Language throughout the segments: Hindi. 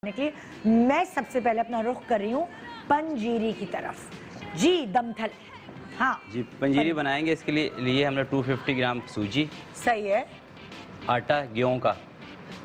के मैं सबसे पहले अपना रुख कर रही हूँ पंजीरी की तरफ। जी दमथल। हाँ जी पंजीरी बनाएंगे। इसके लिए हमने 250 ग्राम सूजी, सही है, आटा गेहूं का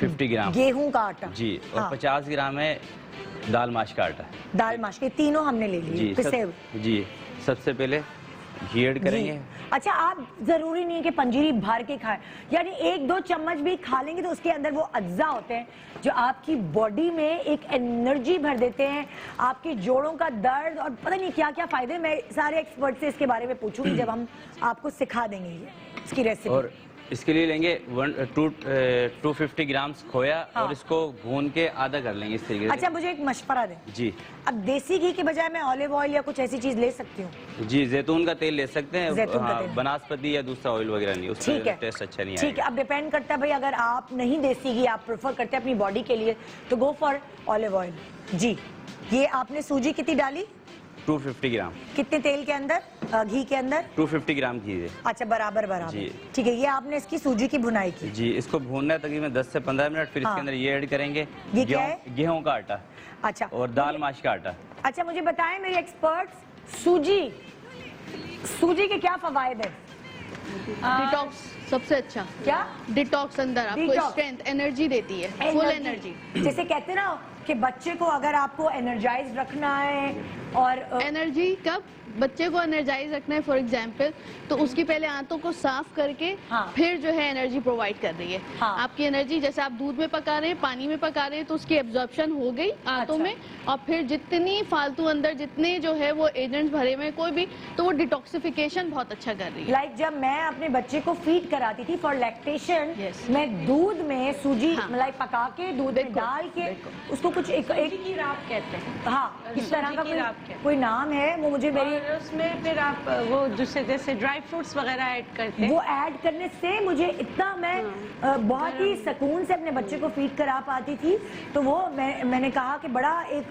50 ग्राम, गेहूं का आटा जी, और हाँ। 50 ग्राम है दाल माश का आटा। दाल माश के तीनों हमने ले लिए जी पिसे। जी सबसे पहले घी ऐड करेंगे। अच्छा, आप जरूरी नहीं है कि पंजीरी भर के खाएं, यानी 1-2 चम्मच भी खा लेंगे तो उसके अंदर वो अज्जा होते हैं जो आपकी बॉडी में एक एनर्जी भर देते हैं, आपके जोड़ों का दर्द और पता नहीं क्या क्या फायदे। मैं सारे एक्सपर्ट से इसके बारे में पूछूंगी जब हम आपको सिखा देंगे ये इसकी रेसिपी। और इसके लिए लेंगे 250 ग्राम खोया हाँ। और इसको भून के आधा कर लेंगे इस तरीके से। अच्छा, मुझे एक मशवरा दें। जी, अब देसी घी के बजाय मैं ऑलिव ऑयल या कुछ ऐसी चीज ले सकती हूँ? जी जैतून का तेल ले सकते हैं। जैतून का तेल। बनास्पति या दूसरा ऑयल वगैरह नहीं, उसका टेस्ट अच्छा नहीं आएगा। ठीक है, अब डिपेंड करता है भाई, अगर आप नहीं देसी घी आप प्रेफर करते हैं अपनी बॉडी के लिए तो गो फॉर ऑलिव ऑयल। जी, ये आपने सूजी कितनी डाली? 250 ग्राम। कितने तेल के अंदर, घी के अंदर? 250 ग्राम घी है। अच्छा, बराबर जी। ठीक है, ये आपने इसकी सूजी की भुनाई की। जी, इसको भूनना है तकरीबन 10 से 15 मिनट। फिर हाँ। इसके अंदर ये ऐड करेंगे ये क्या है? गेहूं का आटा। अच्छा, और दाल माश का आटा। अच्छा मुझे बताएं मेरे एक्सपर्ट्स, सूजी के क्या फवायद है? डिटॉक्स सबसे अच्छा। क्या? डिटॉक्स अंदर आपको डिटॉक्स। स्ट्रेंथ, एनर्जी देती है, फुल एनर्जी। जैसे कहते हैं ना कि बच्चे को अगर आपको एनर्जाइज रखना है और एनर्जी कब बच्चे को एनर्जाइज रखना है, फॉर एग्जाम्पल, तो उसकी पहले आंतों को साफ करके हाँ। फिर जो है एनर्जी प्रोवाइड कर रही है। हाँ। आपकी एनर्जी जैसे आप दूध में पका रहे हैं, पानी में पका रहे हैं, तो उसकी एब्जॉर्प्शन हो गई आंतों अच्छा। में, और फिर जितनी फालतू अंदर जितने जो है वो एजेंट्स भरे हुए कोई भी, तो वो डिटॉक्सिफिकेशन बहुत अच्छा कर रही है। लाइक जब मैं अपने बच्चे को फीड कराती थी फॉर लैक्टेशन, Yes. मैं दूध में सूजी हाँ। मलाई पका के दूध में बिल्कुल, डाल के बिल्कुल। उसको कुछ एक की राब कहते हैं। हाँ, इस तरह का सूजी की राब कहते हैं। कोई नाम है वो मुझे मेरी, और उसमें फिर आप वो जैसे ड्राई फ्रूट्स वगैरह ऐड करते हैं। वो ऐड करने से मुझे इतना मैं बहुत ही सुकून से अपने बच्चे को फीड करा पाती थी। तो वो मैंने कहा कि बड़ा एक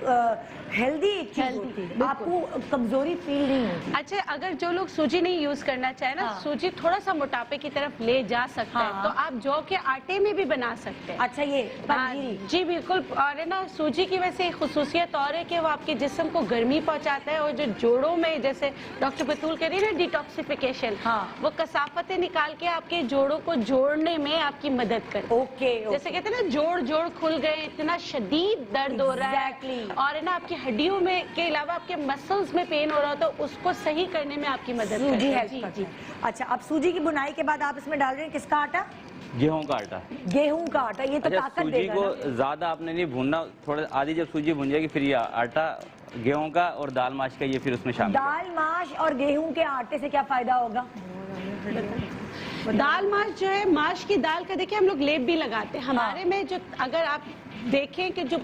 हेल्दी चीज होती है, आपको कमजोरी फील नहीं होती। अच्छा, अगर जो लोग सूजी नहीं यूज करना चाहे ना, हाँ। सूजी थोड़ा सा मोटापे की तरफ ले जा सकता हाँ। है, तो आप जौ के आटे में भी बना सकते हैं। अच्छा, ये हाँ, पंजीरी। जी बिल्कुल। और है ना, सूजी की वैसे एक खुसूसियत और है कि वो आपके जिस्म को गर्मी पहुंचाता है, और जो जोड़ों में जैसे डॉक्टर बतूल कह रही है ना डिटॉक्सिफिकेशन, हाँ। वो कसाफतें निकाल के आपके जोड़ों को जोड़ने में आपकी मदद करता है। ओके, जैसे कहते हैं ना, जोड़ खुल गए, इतना शदीद दर्द हो रहा है, Exactly. और है ना आपकी हड्डियों में के अलावा आपके मसल्स में पेन हो रहा हो, तो उसको सही करने में आपकी मदद करता सूजी है। हेल्प जी, करती जी। है। अच्छा, अब सूजी की बुनाई के बाद आप इसमें डाल रहे हैं किसका आटा? गेहूं का आटा। गेहूं का आटा। ये तो अच्छा, ताकत सूजी देगा को ना? ज्यादा आपने नहीं भूनना, थोड़ा आधी जब सूजी भून जाएगी फिर ये आटा गेहूं का और दाल माश का ये फिर उसमें शामिल है। दाल माश और गेहूं के आटे से क्या फायदा होगा? दाल माश जो है, माश की दाल का देखिए हम लोग लेप भी लगाते हैं हमारे में। जो अगर आप देखें कि जो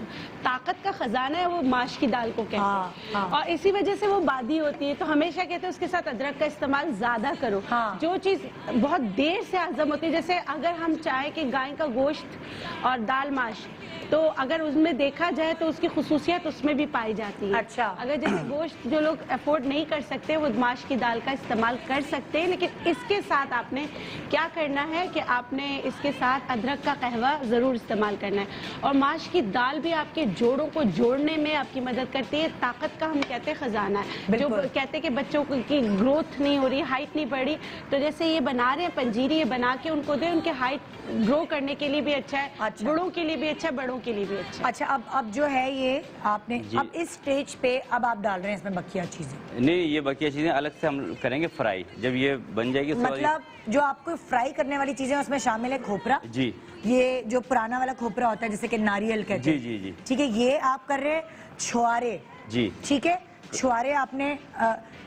ताकत का खजाना है वो माश की दाल को कहते हाँ, हैं। हाँ। और इसी वजह से वो बादी होती है, तो हमेशा कहते हैं उसके साथ अदरक का इस्तेमाल ज्यादा करो। हाँ। जो चीज बहुत देर से हजम होती है, जैसे अगर हम चाहें कि गाय का गोश्त और दाल माश, तो अगर उसमें देखा जाए तो उसकी खुसूसियत उसमें भी पाई जाती है। अच्छा। अगर जैसे गोश्त जो लोग अफोर्ड नहीं कर सकते वो माश की दाल का इस्तेमाल कर सकते हैं, लेकिन इसके साथ आपने क्या करना है कि आपने इसके साथ अदरक का कहवा जरूर इस्तेमाल करना है। और माश की दाल भी आपके जोड़ों को जोड़ने में आपकी मदद करती है। ताकत का हम कहते हैं खजाना है। जो कहते हैं कि बच्चों की ग्रोथ नहीं हो रही, हाइट नहीं बढ़ी, तो जैसे ये बना रहे हैं पंजीरी, ये बना के उनको दे, उनके हाइट ग्रो करने के लिए भी अच्छा है। अच्छा। बड़ों के लिए भी अच्छा है, बड़ों के लिए भी अच्छा है। अच्छा, अब जो है ये आपने अब इस स्टेज पे अब आप डाल रहे हैं इसमें बकिया चीजें? नहीं, ये बकिया चीजें अलग से हम करेंगे फ्राई जब ये बन जाएगी। मतलब जो आपको फ्राई करने वाली चीजें उसमें शामिल है खोपरा। जी, ये जो पुराना वाला खोपरा होता है जिसे कि नारियल कहते हैं। जी, जी, जी। ठीक है, ये आप कर रहे हैं छुआरे। जी, ठीक है, छुआरे आपने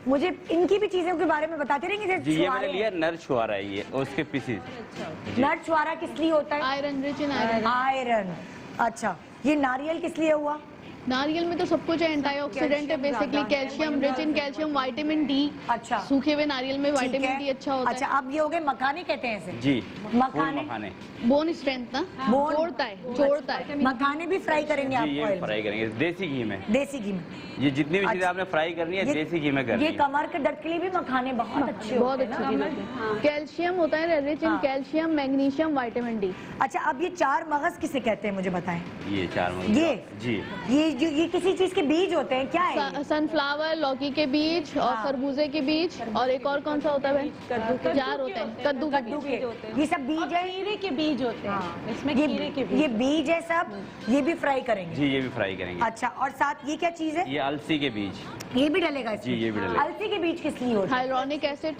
मुझे इनकी भी चीजों के बारे में बताते रहेंगे। जैसे जी, ये मैंने छुआरे लिया नर छुआरा है ये, और उसके पीसीज। नट छुआरा किस लिए होता है? Iron, rich in iron. Iron. अच्छा, ये नारियल किस लिए हुआ? नारियल में तो सब कुछ है, एंटीऑक्सीडेंट है basically, calcium, rich in calcium, vitamin D. अच्छा। सूखे हुए नारियल में ठीक विटामिन है। डी अच्छा होता अच्छा, अब ये हो गए मखाने कहते हैं इसे। जी, मखाने। मखाने है, बोन स्ट्रेंथ ना, बोन- जोड़ता है। मखाने भी फ्राई करेंगे आप जी, ये ऑयल में? फ्राई करेंगे देसी घी में। देसी घी में। ये जितनी भी चीजें अच्छा। आपने फ्राई करनी है देसी घी में करनी ये है। कमर के दर्द के लिए भी मखाने बहुत अच्छे बहुत होते हैं अच्छी ना? चीज होती है। कैल्शियम होता है, रिच इन हाँ। Calcium, magnesium, vitamin D. अच्छा, अब ये 4 मगज किसे कहते हैं मुझे बताएं? ये 4 मगज। ये? जी, ये किसी चीज के बीज होते हैं क्या है ये? सनफ्लावर, लौकी के बीज और हाँ। खरबूजे के बीज, और एक और कौन सा होता है बहन? जार होते हैं, कद्दू के कद्दू बीज। के, ये सब बीज है? खीरे के बीज होते हैं इसमें, खीरे के ये बीज। बीज है सब, ये भी फ्राई करेंगे? जी, ये भी फ्राई करेंगे। अच्छा, और साथ ये क्या चीज है? ये अलसी के बीज। ये भी डलेगा इसमें? जी, ये भी डलेगा। अलसी के बीज किस लिए होते हैं? Hyaluronic acid,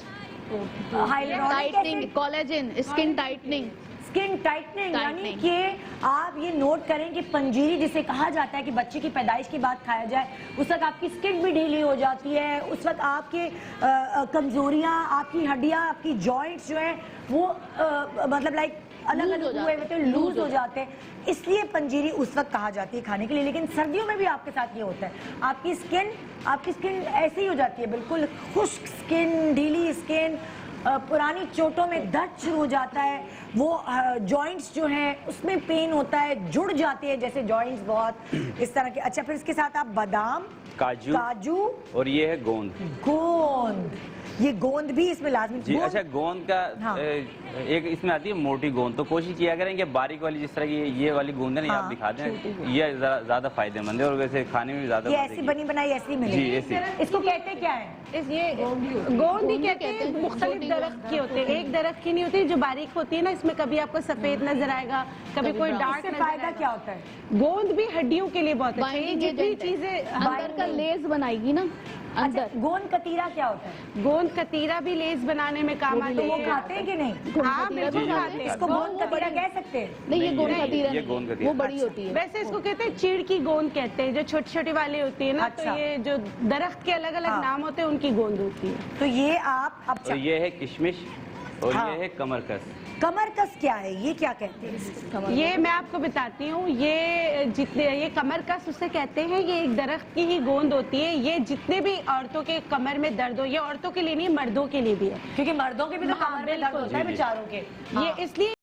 hyaluronic tightening, acid, collagen, skin tightening. Skin tightening, यानी Tightening। कि आप ये नोट करें कि पंजीरी जिसे कहा जाता है कि बच्चे की पैदाइश के बाद खाया जाए, उस वक्त आपकी स्किन भी ढीली हो जाती है, उस वक्त आपके कमजोरियां, आपकी हड्डियां, आपकी जॉइंट्स जो है वो मतलब लाइक अलग Loose अलग हो हुए जाते होते हैं, हैं, loose लूज हो हो जाते हैं, इसलिए पंजीरी उस वक्त कहा जाती है खाने के लिए। लेकिन सर्दियों में भी आपके साथ ये होता है, आपकी स्किन ऐसी ही हो जाती है, बिल्कुल खुश्क स्किन, ढीली स्किन, पुरानी चोटों में दर्द शुरू हो जाता है, वो जॉइंट्स जो हैं उसमें पेन होता है, जुड़ जाते हैं जैसे जॉइंट्स बहुत इस तरह के। अच्छा, फिर इसके साथ आप बादाम, काजू और ये है गोंद। गोंद, ये गोंद भी इसमें लाजमी। जी, गोंद- अच्छा, गोंद का हाँ। एक इसमें आती है मोटी गोंद, तो कोशिश किया करें कि बारीक वाली जिस तरह की ये वाली गोंद है ना, ये हाँ, आप दिखा दें, ये ज्यादा फायदेमंद है और वैसे खाने में भी ज्यादा ये मजे ऐसी की। बनी बनाई ऐसी जी, मिलेगी। ऐसी। इसको कहते क्या है? ये गोंद ही कहते हैं। मुख्तलिफ छोटी दरख्त की होते हैं, एक दरख्त की नहीं होती जो बारीक होती है ना, इसमें कभी आपको सफेद नजर आएगा, कभी कोई डार्क इससे नजर फायदा आएगा। क्या होता है? गोंद भी हड्डियों के लिए बहुत अच्छा है। ये Binding जितनी agent है। चीजें अंदर का लेस बनाएगी ना, अच्छा, अंदर। गोंद कतीरा क्या होता है? गोंद कतीरा भी लेस बनाने में काम वो भी आती तो वो है। खाते हैं कि नहीं? हाँ, कतीरा बिल्कुल भी खाते खाते हैं। हैं। इसको वो गोंद कतीरा बड़ी- कह सकते हैं? नहीं, ये नहीं, गोंद ये खतीरा गोंद नहीं, खतीरा। वो बड़ी अच्छा। होती है। वैसे इसको कहते हैं चीड़ की गोंद कहते हैं, जो छोटी छोटी वाली होती है ना। अच्छा। तो ये जो दरख्त के अलग अलग हाँ। नाम होते हैं उनकी गोंद होती है। तो ये आप अब और ये है किशमिश और हाँ। ये है कमरकस। कमरकस क्या है, ये क्या कहते हैं? ये मैं आपको बताती हूँ। ये कमरकस उसे कहते हैं, ये एक दरख्त की ही गोंद होती है। ये जितने भी औरतों के कमर में दर्द हो, ये औरतों के लिए नहीं, मर्दों के लिए भी है। क्योंकि मर्दों के भी तो हाँ, कमर में दर्द बिल्कुल। होता है जी, जी। बेचारों के। ये इसलिए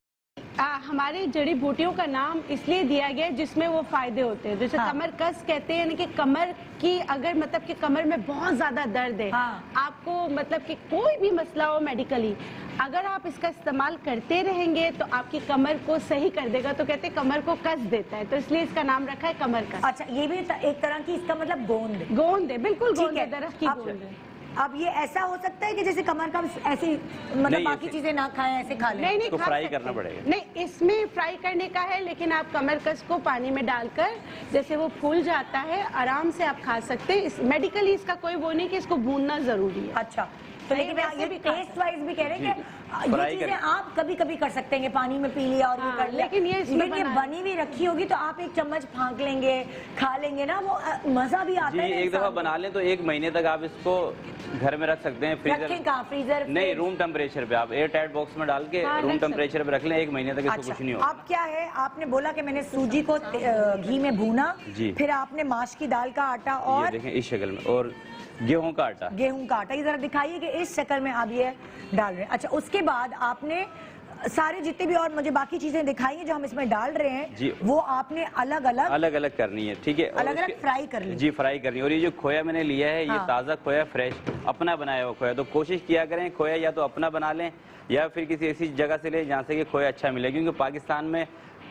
हमारी जड़ी बूटियों का नाम इसलिए दिया गया है जिसमें वो फायदे होते हैं। जैसे हाँ। कमर कस कहते हैं, यानी कि कमर की अगर मतलब कि कमर में बहुत ज्यादा दर्द है, हाँ। आपको मतलब कि कोई भी मसला हो मेडिकली, अगर आप इसका इस्तेमाल करते रहेंगे तो आपकी कमर को सही कर देगा। तो कहते हैं कमर को कस देता है, तो इसलिए इसका नाम रखा है कमर कस। अच्छा, ये भी एक तरह की, इसका मतलब गोंद है। गोंद है, बिल्कुल ठीक गोंद है, दरख्त की अब- गोंद है। अब ये ऐसा हो सकता है कि जैसे कमर का ऐसे मतलब नहीं, बाकी ऐसे- चीजें ना खाएं, ऐसे खा लें? नहीं इसको खा फ्राई सकते करना हैं। पड़ेगा। नहीं, इसमें फ्राई करने का है, लेकिन आप कमरकस को पानी में डालकर जैसे वो फूल जाता है, आराम से आप खा सकते हैं। मेडिकली इसका कोई वो नहीं कि इसको भूनना जरूरी है। अच्छा, तो नहीं, लेकिन वैसे ये भी खा टेस्ट वाइज भी कह रहे हैं कि ये फ्राई चीजें करके। आप कभी कभी कर सकते हैं, पानी में पी लिया और ये हाँ, कर लिया, लेकिन ये इसमें लेकिन ये बना है। बनी हुई रखी होगी तो आप एक चम्मच फांक लेंगे, खा लेंगे ना, वो मजा भी आता जी, है ना एक दफा इंसान को। बना लें तो 1 महीने तक आप इसको घर में रख सकते हैं। रखें कहाँ? फ्रीजर? नहीं, फ्रिज? रूम टेम्परेचर पे आप एयर टाइट बॉक्स में डाल के हाँ, रूम रख सकते टेम्परेचर पे रख लें, 1 महीने तक इसको अच्छा, कुछ नहीं होगा। अब क्या है, आपने बोला कि मैंने सूजी को घी में भूना, जी। फिर आपने माश की दाल का आटा ये और देखें इस शक्ल में, और गेहूं का आटा। गेहूं का आटा, ये जरा दिखाइए कि इस शक्ल में आप ये डाल रहे हैं। अच्छा, उसके बाद आपने सारे जितने भी और मुझे बाकी चीजें दिखाई जो हम इसमें डाल रहे हैं, जी। वो आपने अलग अलग अलग अलग करनी है, ठीक है। और अलग-अलग उसके- फ्राई करनी है। जी, फ्राई करनी है। और ये जो खोया मैंने लिया है, ये हाँ। ताज़ा खोया, फ्रेश, अपना बनाया हुआ खोया। तो कोशिश किया करें खोया या तो अपना बना लें या फिर किसी ऐसी जगह से लें जहाँ से कि खोया अच्छा मिले, क्योंकि पाकिस्तान में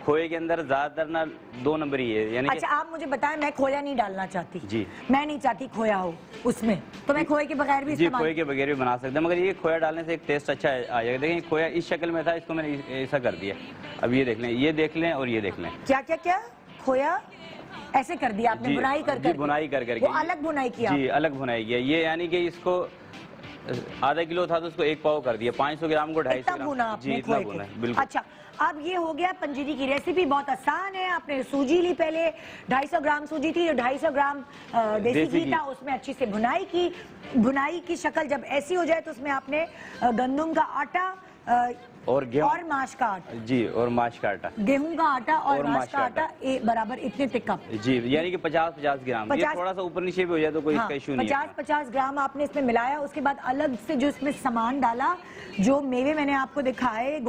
खोए के अंदर ज्यादातर ना 2 नंबर ही है, यानी कि अच्छा, आप मुझे बताएं, मैं खोया नहीं डालना चाहती। जी। मैं नहीं चाहती खोया हो उसमें, तो मैं खोए के बगैर भी जी, इस्तेमाल। खोए के बगैर भी बना सकते हैं, मगर ये खोया डालने से एक टेस्ट अच्छा आ जाएगा। देखिए, खोया इस शक्ल में था, इसको मैंने ऐसा कर दिया। अब ये देख लें, ये देख लें और ये देख लें। क्या क्या क्या खोया ऐसे कर दिया आपने, जी, बुनाई कर जी, कर बुनाई कर करके। वो अलग बुनाई किया जी, अलग बुनाई किया। ये यानी कि इसको आधा किलो था तो उसको 1 पाव कर दिया, 500 ग्राम को 250 इतना ग्राम। भुना जी, आपने इतना खोए भुना के। है, बिल्कुल। अच्छा, अब ये हो गया पंजीरी की रेसिपी, बहुत आसान है। आपने सूजी ली, पहले 250 ग्राम सूजी थी, 250 ग्राम देसी देसी घी घी। था, उसमें अच्छी से भुनाई की। भुनाई की शक्ल जब ऐसी हो जाए तो उसमें आपने गंदम का आटा और गेहूं और माश का आटा, जी, और माश का आटा। गेहूं का आटा और और माश का आटा बराबर इतने पे कप। जी, यानी कि 50-50 ग्राम। ये 50 थोड़ा सा ऊपर नीचे भी हो जाए तो कोई इसका इशू नहीं है। 50-50 ग्राम आपने इसमें मिलाया। उसके बाद अलग से जो इसमें सामान डाला, जो मेवे मैंने आपको दिखाए,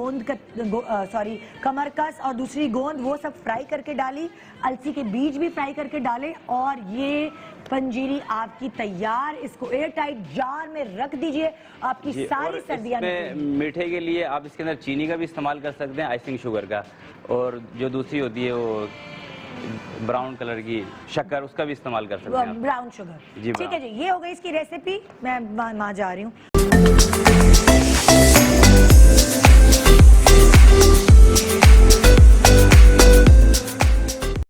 सॉरी कमरकस और दूसरी गोंद, वो सब फ्राई करके डाली। अलसी के बीज भी फ्राई करके डाले और ये पंजीरी आपकी तैयार। इसको एयर टाइट जार में रख दीजिए, आपकी जी, सारी और सर्दियां इसमें निकलेंगी। मीठे के लिए आप इसके अंदर चीनी का भी इस्तेमाल कर सकते हैं, आइसिंग शुगर का, और जो दूसरी होती है वो ब्राउन कलर की शक्कर, उसका भी इस्तेमाल कर सकते हैं आप। Brown sugar. जी, ठीक है ब्राउन। जी, ये हो गई इसकी रेसिपी। मैं वहाँ जा रही हूँ।